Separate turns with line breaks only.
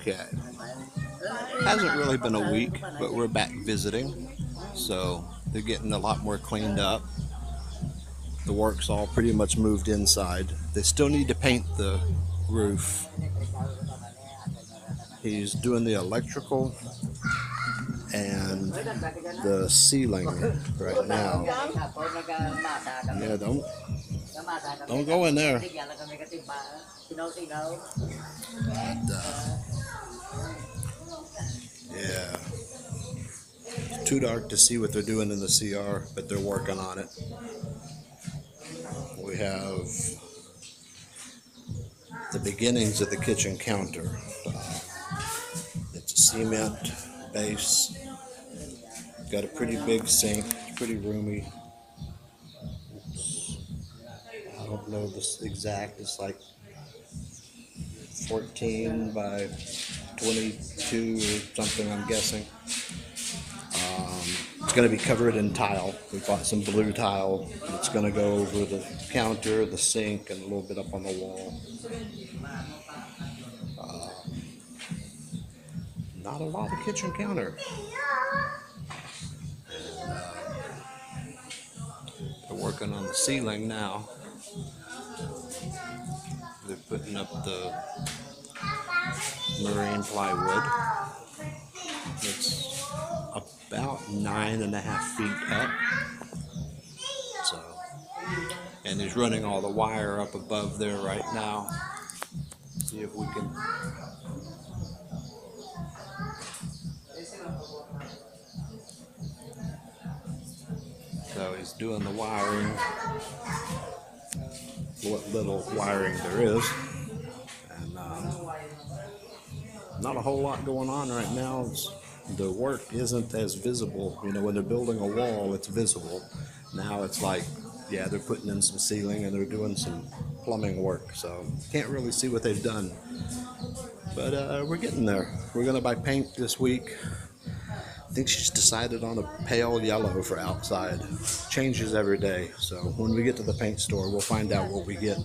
Okay. Hasn't really been a week, but we're back visiting. So they're getting a lot more cleaned up. The work's all pretty much moved inside. They still need to paint the roof. He's doing the electrical and the ceiling right now. Yeah, don't go in there. And, yeah, it's too dark to see what they're doing in the CR, but they're working on it. We have the beginnings of the kitchen counter. It's a cement base. Got a pretty big sink. It's pretty roomy. I don't know the exact. It's like 14 by 22 or something, I'm guessing. It's going to be covered in tile. We bought some blue tile. It's going to go over the counter, the sink, and a little bit up on the wall. Not a lot of kitchen counter. They're working on the ceiling now. They're putting up the marine plywood. It's about 9.5 feet up. So, and he's running all the wire up above there right now. See if we can. So he's doing the wiring, what little wiring there is, and not a whole lot going on right now. The work isn't as visible. You know, when they're building a wall, it's visible. Now it's like, yeah, they're putting in some ceiling and they're doing some plumbing work, so can't really see what they've done. But we're getting there. We're gonna buy paint this week. I think she's decided on a pale yellow for outside. Changes every day, so when we get to the paint store, we'll find out what we get.